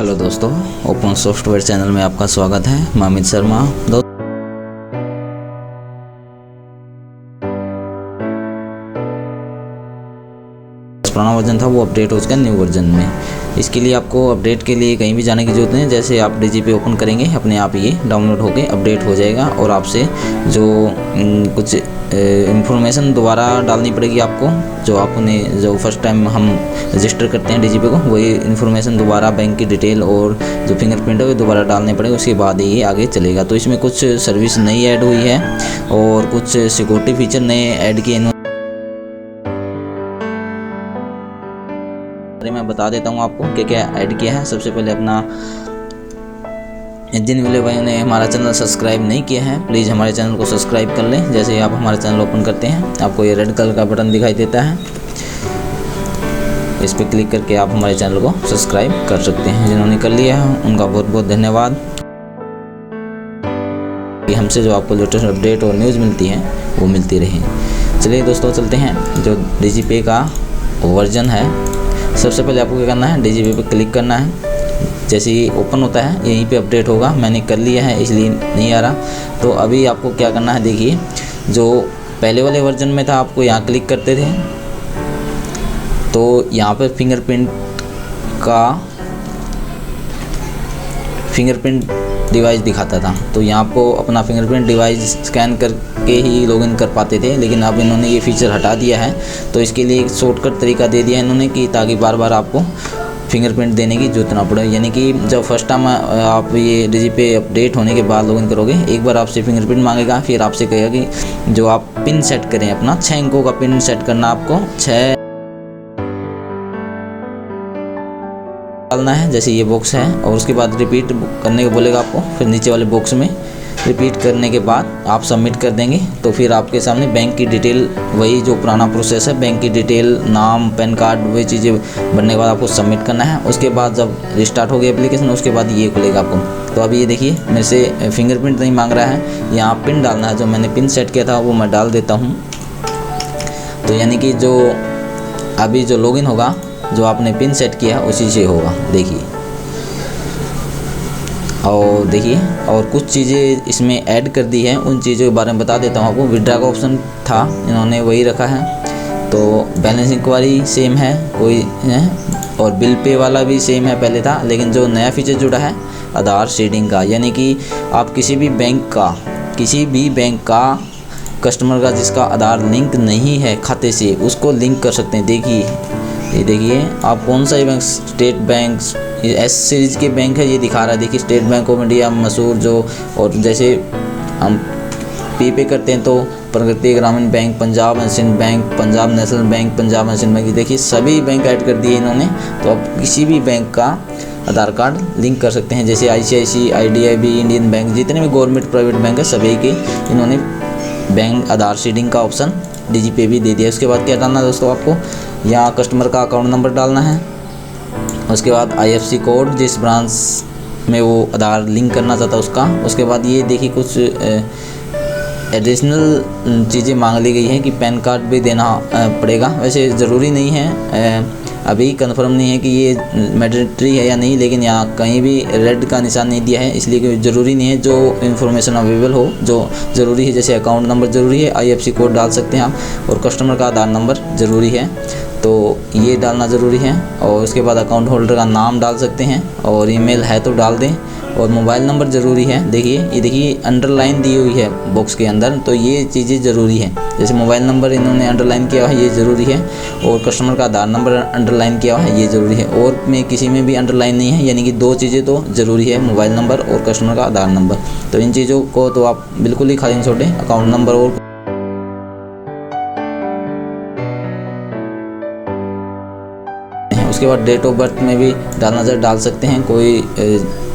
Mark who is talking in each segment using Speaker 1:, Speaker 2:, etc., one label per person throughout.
Speaker 1: Hello दोस्तों, open software channel में आपका स्वागत है। मैं अमित शर्मा। पुराना वर्जन था वो अपडेट हो चुका है न्यू वर्जन में। इसके लिए आपको अपडेट के लिए कहीं भी जाने की ज़रूरत नहीं है। जैसे आप डीजीपी ओपन करेंगे अपने आप ये डाउनलोड होके अपडेट हो जाएगा और आपसे जो कुछ इन्फॉर्मेशन दोबारा डालनी पड़ेगी आपको, जो आपने जो फर्स्ट टाइम हम रजिस्टर करते हैं डीजीपी को, वही इन्फॉर्मेशन दोबारा बैंक की डिटेल और जो फिंगरप्रिंट है वो दोबारा डालने पड़ेगा। उसके बाद ये आगे चलेगा। तो इसमें कुछ सर्विस नई ऐड हुई है और कुछ सिक्योरिटी फीचर नए ऐड किए मैं बता देता हूँ आपको क्या क्या ऐड किया है। सबसे पहले अपना जिन वाले भाइयों ने हमारा चैनल सब्सक्राइब नहीं किया है, प्लीज़ हमारे चैनल को सब्सक्राइब कर लें। जैसे ही आप हमारा चैनल ओपन करते हैं आपको ये रेड कलर का बटन दिखाई देता है, इस पर क्लिक करके आप हमारे चैनल को सब्सक्राइब कर सकते हैं। जिन्होंने कर लिया है उनका बहुत बहुत धन्यवाद। हमसे जो आपको लेटेस्ट अपडेट और न्यूज़ मिलती है वो मिलती रहे। चलिए दोस्तों चलते हैं। जो डीजीपी का वर्जन है, सबसे पहले आपको क्या करना है, डीजीपी पे क्लिक करना है। जैसे ही ओपन होता है यहीं पे अपडेट होगा। मैंने कर लिया है इसलिए नहीं आ रहा। तो अभी आपको क्या करना है, देखिए जो पहले वाले वर्जन में था आपको यहाँ क्लिक करते थे तो यहाँ पे फिंगरप्रिंट डिवाइस दिखाता था। तो यहाँ आपको अपना फिंगरप्रिंट डिवाइस स्कैन करके ही लॉगिन कर पाते थे, लेकिन अब इन्होंने ये फीचर हटा दिया है। तो इसके लिए एक शॉर्टकट तरीका दे दिया इन्होंने कि ताकि बार बार आपको फिंगरप्रिंट देने की जरूरत ना पड़े। यानी कि जब फर्स्ट टाइम आप ये डीजीपी अपडेट होने के बाद लॉगिन करोगे, एक बार आपसे फिंगरप्रिंट मांगेगा, फिर आपसे कहेगा कि जो आप पिन सेट करें अपना 6 अंकों का पिन सेट करना, आपको 6 डालना है। जैसे ये बॉक्स है और उसके बाद रिपीट करने को बोलेगा आपको। फिर नीचे वाले बॉक्स में रिपीट करने के बाद आप सबमिट कर देंगे तो फिर आपके सामने बैंक की डिटेल, वही जो पुराना प्रोसेस है, बैंक की डिटेल, नाम, पैन कार्ड, वही चीज़ें बनने के बाद आपको सबमिट करना है। उसके बाद जब रिस्टार्ट हो गई एप्लीकेशन उसके बाद ये खुलेगा आपको। तो अभी ये देखिए मेरे से फिंगरप्रिंट नहीं मांग रहा है, यहाँ पिन डालना है। जो मैंने पिन सेट किया था वो मैं डाल देता हूँ। तो यानी कि जो अभी जो लॉगिन होगा, जो आपने पिन सेट किया उसी से होगा। देखिए और देखिए और कुछ चीज़ें इसमें ऐड कर दी हैं, उन चीज़ों के बारे में बता देता हूँ आपको। विड्रा का ऑप्शन था, इन्होंने वही रखा है। तो बैलेंस इंक्वायरी सेम है कोई है, और बिल पे वाला भी सेम है, पहले था। लेकिन जो नया फीचर जुड़ा है आधार सीडिंग का, यानी कि आप किसी भी बैंक का कस्टमर का जिसका आधार लिंक नहीं है खाते से, उसको लिंक कर सकते हैं। देखिए ये देखिए आप कौन सा bank, state bank, S series के बैंक है ये दिखा रहा है। देखिए स्टेट बैंक ऑफ इंडिया, मशहूर जो, और जैसे हम पे करते हैं तो प्रगति ग्रामीण bank, Punjab national bank, Punjab national bank, Punjab national bank, देखिए सभी बैंक ऐड कर दिए इन्होंने। तो आप किसी भी बैंक का आधार कार्ड लिंक कर सकते हैं। जैसे ICICI, IDIB, इंडियन बैंक, जितने भी गवर्नमेंट प्राइवेट बैंक है सभी के इन्होंने बैंक आधार सीडिंग का ऑप्शन डीजीपी भी दे दिया। उसके बाद क्या डालना है दोस्तों, आपको यहाँ कस्टमर का अकाउंट नंबर डालना है। उसके बाद IFSC कोड, जिस ब्रांच में वो आधार लिंक करना चाहता है उसका। उसके बाद ये देखिए कुछ एडिशनल चीज़ें मांग ली गई हैं कि पैन कार्ड भी देना पड़ेगा। वैसे ज़रूरी नहीं है, अभी कंफर्म नहीं है कि ये मैंडेटरी है या नहीं, लेकिन यहाँ कहीं भी रेड का निशान नहीं दिया है, इसलिए कि ज़रूरी नहीं है। जो इन्फॉर्मेशन अवेलेबल हो जो ज़रूरी है, जैसे अकाउंट नंबर ज़रूरी है, IFSC कोड डाल सकते हैं आप, और कस्टमर का आधार नंबर ज़रूरी है, तो ये डालना ज़रूरी है। और उसके बाद अकाउंट होल्डर का नाम डाल सकते हैं, और ईमेल है तो डाल दें, और मोबाइल नंबर ज़रूरी है। देखिए ये देखिए अंडरलाइन दी हुई है बॉक्स के अंदर, तो ये चीज़ें ज़रूरी है। जैसे मोबाइल नंबर इन्होंने अंडरलाइन किया हुआ है, ये ज़रूरी है, और कस्टमर का आधार नंबर अंडरलाइन किया हुआ है, ये ज़रूरी है। और में किसी में भी अंडरलाइन नहीं है, यानी कि 2 चीज़ें तो ज़रूरी है, मोबाइल नंबर और कस्टमर का आधार नंबर। तो इन चीज़ों को तो आप बिल्कुल ही खाली छोड़ें, अकाउंट नंबर और उसके बाद डेट ऑफ बर्थ में भी डाल सकते हैं, कोई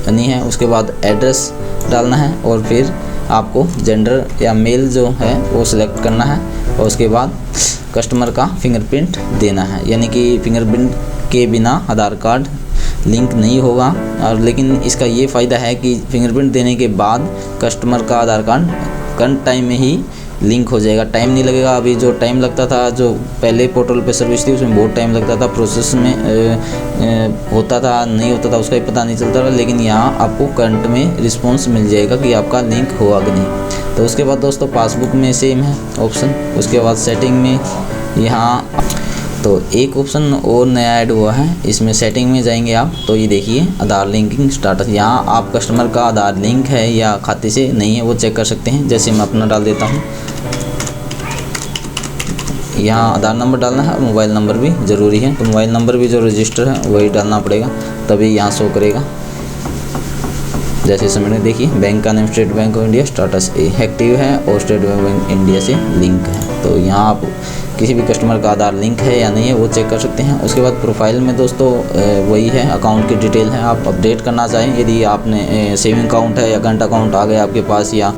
Speaker 1: नहीं है। उसके बाद एड्रेस डालना है, और फिर आपको जेंडर या मेल जो है वो सिलेक्ट करना है, और उसके बाद कस्टमर का फिंगरप्रिंट देना है। यानी कि फिंगरप्रिंट के बिना आधार कार्ड लिंक नहीं होगा। और लेकिन इसका ये फ़ायदा है कि फिंगरप्रिंट देने के बाद कस्टमर का आधार कार्ड करंट टाइम में ही लिंक हो जाएगा, टाइम नहीं लगेगा। अभी जो टाइम लगता था, जो पहले पोर्टल पे सर्विस थी उसमें बहुत टाइम लगता था, प्रोसेस में होता था नहीं होता था उसका ही पता नहीं चलता था, लेकिन यहाँ आपको करंट में रिस्पॉन्स मिल जाएगा कि आपका लिंक हुआ कि नहीं। तो उसके बाद दोस्तों पासबुक में सेम है ऑप्शन। उसके बाद सेटिंग में यहाँ तो एक ऑप्शन और नया ऐड हुआ है, इसमें सेटिंग में जाएंगे आप तो ये देखिए आधार लिंकिंग स्टाटस। यहाँ आप कस्टमर का आधार लिंक है या खाते से नहीं है वो चेक कर सकते हैं। जैसे मैं अपना डाल देता हूँ, यहाँ आधार नंबर डालना है और मोबाइल नंबर भी ज़रूरी है। तो मोबाइल नंबर भी जो रजिस्टर है वही डालना पड़ेगा, तभी यहाँ शो करेगा। जैसे समझने देखिए बैंक का name state bank of India, status active है और स्टेट बैंक इंडिया से लिंक है। तो यहाँ आप किसी भी कस्टमर का आधार लिंक है या नहीं है वो चेक कर सकते हैं। उसके बाद प्रोफाइल में दोस्तों वही है, अकाउंट की डिटेल है। आप अपडेट करना चाहें, यदि आपने सेविंग अकाउंट है या करंट अकाउंट आ गया आपके पास, या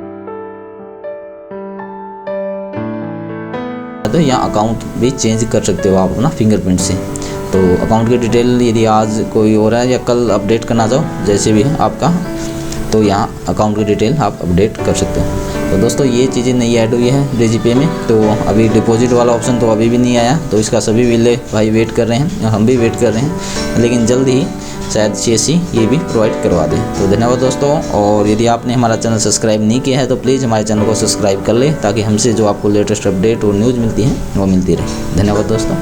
Speaker 1: तो यहाँ अकाउंट भी चेंज कर सकते हो आप अपना फिंगरप्रिंट से। तो अकाउंट की डिटेल यदि आज कोई और है या कल अपडेट करना चाहो, जैसे भी है आपका, तो यहाँ अकाउंट की डिटेल आप अपडेट कर सकते हो। तो दोस्तों ये चीज़ें नई ऐड हुई है डिजीपे में। तो अभी डिपॉजिट वाला ऑप्शन तो अभी भी नहीं आया, तो इसका सभी विले भाई वेट कर रहे हैं, हम भी वेट कर रहे हैं, लेकिन जल्द ही शायद CSC ये भी प्रोवाइड करवा दें। तो धन्यवाद दोस्तों। और यदि आपने हमारा चैनल सब्सक्राइब नहीं किया है तो प्लीज़ हमारे चैनल को सब्सक्राइब कर लें, ताकि हमसे जो आपको लेटेस्ट अपडेट और न्यूज़ मिलती है वो मिलती रहे। धन्यवाद दोस्तों।